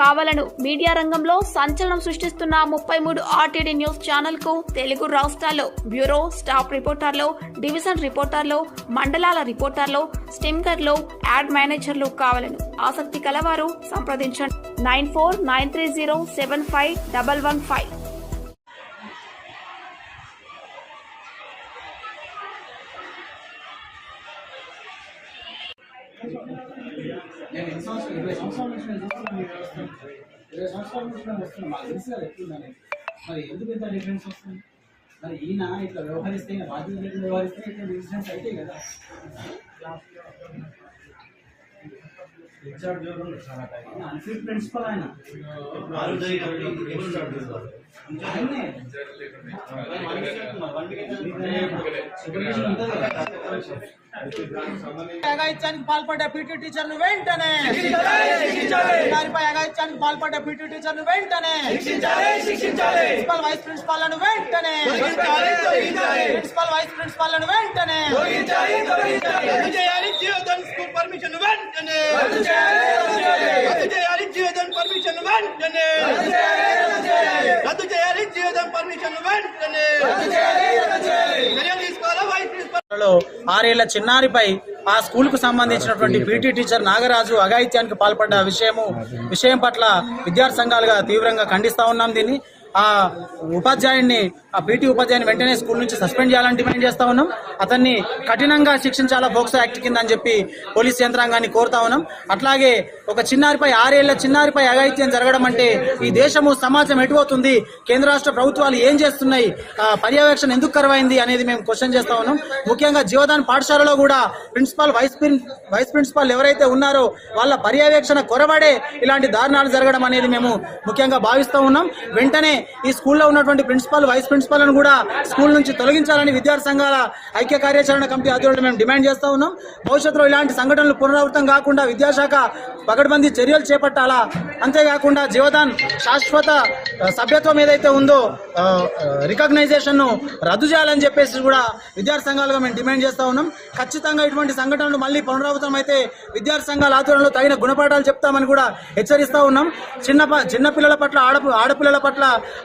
కావాలను media రంగంలో సంచలనం సృష్టిస్తున్న 33 RTD news channel కు తెలుగు రాష్ట్రాల్లో బ్యూరో, స్టాఫ్ రిపోర్టర్లు, డివిజన్ రిపోర్టర్లు, మండలాల రిపోర్టర్లు, స్టింకర్లు, యాడ్ మేనేజర్లు కావాలను. ఆసక్తి కలవారు సంప్రదించండి 9493075115. నేను 20 సంవత్సరాల నుంచి నేను చూస్తున్నాను. 20 సంవత్సరాల నుంచి నేను వస్తున్నాను. మాకు తెలుసు కదా ఎట్లుందని. మరి ఎందుకు ఇంత డిఫరెన్స్ వస్తుంది? మరి ఈయన ఇట్లా వ్యవహరిస్తే, బాధ్యత లేకుండా వ్యవహరిస్తే ఇట్లా డిఫరెన్స్ అయితే కదా. అన్ఫిట్ ప్రిన్సిపల్ ఆయన అగాయిత్యానికి పాల్పడ్డ పీటీ టీచర్ను వెంటనే వారిపై అగాయిత్యానికి పాల్పడ్డ పీటీ టీచర్ను వెంటనే ప్రిన్సిపల్ వైస్ ప్రిన్సిపాల్లను వెంటనే ప్రిన్సిపల్ వైస్ ప్రిన్సిపాల్లను వెంటనే రద్దు చేయాలి జీవోదన్ స్కూల్ పర్మిషన్ వెంటనే రద్దు చేయాలి జీవోదన్ పర్మిషన్ వెంటనే రద్దు చేయాలి జీవోదన్ పర్మిషన్ వెంటనే చర్యలు తీసుకోవాలా వైస్ ప్రిన్సిపల్ 6 ఏళ్ల చిన్నారిపై ఆ స్కూల్ కు సంబంధించినటువంటి పీటీ టీచర్ నాగరాజు అఘాయిత్యానికి పాల్పడ్డ విషయం పట్ల విద్యార్థి సంఘాలుగా తీవ్రంగా ఖండిస్తా ఉన్నాం. దీన్ని ఆ ఉపాధ్యాయుడిని, ఆ పీటీ ఉపాధ్యాయుని వెంటనే స్కూల్ నుంచి సస్పెండ్ చేయాలని డిమాండ్ చేస్తా ఉన్నాం. అతన్ని కఠినంగా శిక్షించాలా పోక్సో యాక్ట్ కింద అని చెప్పి పోలీస్ యంత్రాంగాన్ని కోరుతా ఉన్నాం. అట్లాగే ఒక చిన్నారిపై 6 ఏళ్ల చిన్నారిపై అఘాయిత్యం జరగడం అంటే ఈ దేశము సమాజం ఎటుపోతుంది, కేంద్ర రాష్ట్ర ప్రభుత్వాలు ఏం చేస్తున్నాయి, పర్యవేక్షణ ఎందుకు కరువైంది అనేది మేము క్వశ్చన్ చేస్తా ఉన్నాం. ముఖ్యంగా జీవదాన్ పాఠశాలలో కూడా ప్రిన్సిపాల్, వైస్ ప్రిన్సిపాల్ ఎవరైతే ఉన్నారో వాళ్ళ పర్యవేక్షణ కొరబడే ఇలాంటి దారుణాలు జరగడం అనేది మేము ముఖ్యంగా భావిస్తూ ఉన్నాం. వెంటనే ఈ స్కూల్లో ఉన్నటువంటి ప్రిన్సిపాల్, వైస్ ప్రిన్సిపాల్ను కూడా స్కూల్ నుంచి తొలగించాలని విద్యార్థి సంఘాల ఐక్య కార్యాచరణ కమిటీ ఆధ్వర్యంలో మేము డిమాండ్ చేస్తా ఉన్నాం. భవిష్యత్తులో ఇలాంటి సంఘటనలు పునరావృతం కాకుండా విద్యాశాఖ పకడ్బందీ చర్యలు చేపట్టాలా. అంతేకాకుండా జీవదాన్ శాశ్వత సభ్యత్వం ఏదైతే ఉందో రికగ్నైజేషన్ ను రద్దు చేయాలని చెప్పేసి కూడా విద్యార్థి సంఘాలుగా మేము డిమాండ్ చేస్తా ఉన్నాం. ఖచ్చితంగా ఇటువంటి సంఘటనలు మళ్ళీ పునరావృతం అయితే విద్యార్థి సంఘాల ఆధ్వర్యంలో తగిన గుణపాఠాలు చెప్తామని కూడా హెచ్చరిస్తా ఉన్నాం. చిన్న పిల్లల పట్ల, ఆడపిల్లల పట్ల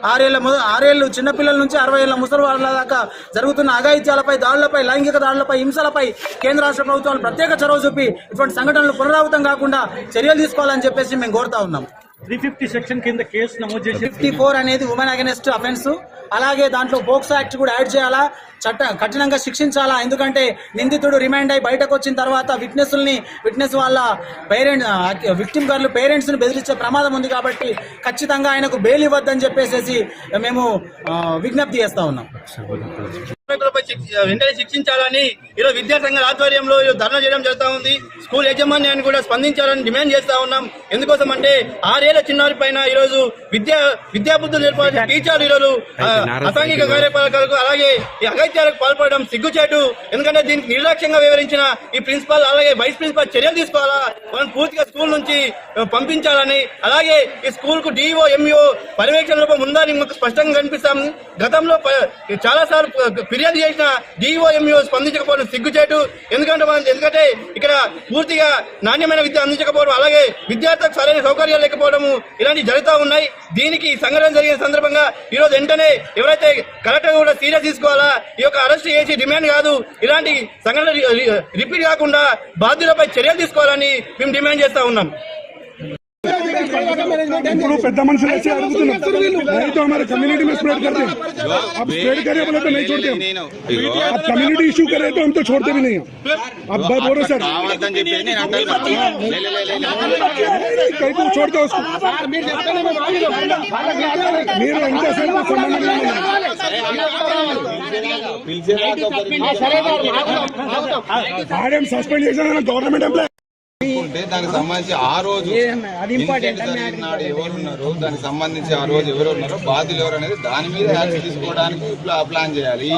6 ఏళ్ళు చిన్నపిల్లల నుంచి 60 ఏళ్ల ముసలి వాళ్ళ దాకా జరుగుతున్న అఘాయిత్యాలపై, దాడులపై, లైంగిక దాడులపై, హింసలపై కేంద్ర రాష్ట్ర ప్రభుత్వాలు ప్రత్యేక చొరవ చూపి ఇటువంటి సంఘటనలు పునరావృతం కాకుండా చర్యలు తీసుకోవాలని చెప్పేసి మేము కోరుతా ఉన్నాం. 350 సెక్షన్ కింద కేసు నమోదు చేసి 54 అనేది ఉమెన్ అగెనిస్ట్ అఫెన్స్. అలాగే దాంట్లో పోక్సో యాక్ట్ కూడా యాడ్ చేయాలా, కఠినంగా శిక్షించాలా. ఎందుకంటే నిందితుడు రిమాండ్ అయి బయటకు వచ్చిన తర్వాత విట్నెస్ వాళ్ళ విక్టిమ్ గర్ల్ పేరెంట్స్ ని బెదిరించే ప్రమాదం ఉంది. కాబట్టి ఖచ్చితంగా ఆయనకు బెయిల్ ఇవ్వద్దని చెప్పేసి మేము విజ్ఞప్తి చేస్తా ఉన్నాం. వెంటనే శిక్షించాలని ఈరోజు విద్యార్థి సంఘాల ఆధ్వర్యంలో ధర్నా చేయడం జరుగుతూ ఉంది. స్కూల్ యాజమాన్యాన్ని కూడా స్పందించాలని డిమాండ్ చేస్తా ఉన్నాం. ఎందుకోసం అంటే 6 ఏళ్ల చిన్నారి పైన ఈరోజు విద్యాబుద్ధులు నేర్పాల్సిన టీచర్లు ఈరోజు అసాంఘిక కార్యకలాపాలకు, అలాగే ఈ అఘాయిత్యాలకు పాల్పడడం సిగ్గుచేటు. ఎందుకంటే దీనికి నిర్లక్ష్యంగా వివరించిన ఈ ప్రిన్సిపాల్, అలాగే వైస్ ప్రిన్సిపాల్ చర్యలు తీసుకోవాలా, మనం పూర్తిగా స్కూల్ నుంచి పంపించాలని, అలాగే ఈ స్కూల్ కు డిఓ, ఎంఈఓ పర్యవేక్షణ లోపం ఉందని మాకు స్పష్టంగా కనిపిస్తాం. గతంలో చాలా సార్లు ఫిర్యాదు చేసిన డిఓ, ఎంఈఓ స్పందించకపోవడం సిగ్గుచేటు. ఎందుకంటే ఇక్కడ పూర్తిగా నాణ్యమైన విద్య అందించకపోవడం, అలాగే విద్యార్థులకు సరైన సౌకర్యాలు లేకపోవడము ఇలాంటివి జరుగుతూ ఉన్నాయి. దీనికి సంఘటన జరిగిన సందర్భంగా ఈరోజు వెంటనే ఎవరైతే కలెక్టర్ కూడా సీరియస్ తీసుకోవాలా, ఈ యొక్క అరెస్ట్ చేసి డిమాండ్ కాదు, ఇలాంటి సంఘటన రిపీట్ కాకుండా బాధ్యులపై చర్యలు తీసుకోవాలని మేము డిమాండ్ చేస్తా ఉన్నాం. ఇప్పుడు పెద్ద మనుషులు వచ్చి అడుగుతున్నాం, कम्युनिटी में स्प्रेड करते हैं, अब स्प्रेड करे बोले तो नहीं छोड़ते हम, अब कम्युनिटी इशू करे तो हम तो छोड़ते भी नहीं हम. अब बात बोलो सर, कहीं को छोड़ते हो उसको, మీరు ఎంతసేపు సంబంధం ఆడేం సస్పెండ్ చేశారు గవర్నమెంట్ ఎంప్లాయ్. దానికి సంబంధించి ఆ రోజు ఎవరున్నారు, దానికి సంబంధించి ఆ రోజు ఎవరు ఉన్నారో, బాధ్యులు ఎవరు అనేది దాని మీద యాక్షన్ తీసుకోవడానికి ప్లాన్ చేయాలి.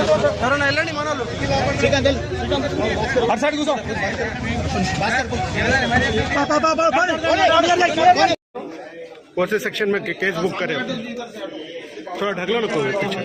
ఎవరన్నా వెళ్ళండి మన వాళ్ళు అటు సైడ్ కూర్చో कौन से सेक्शन में केस बुक करे थोड़ा ढकलो ना को पीछे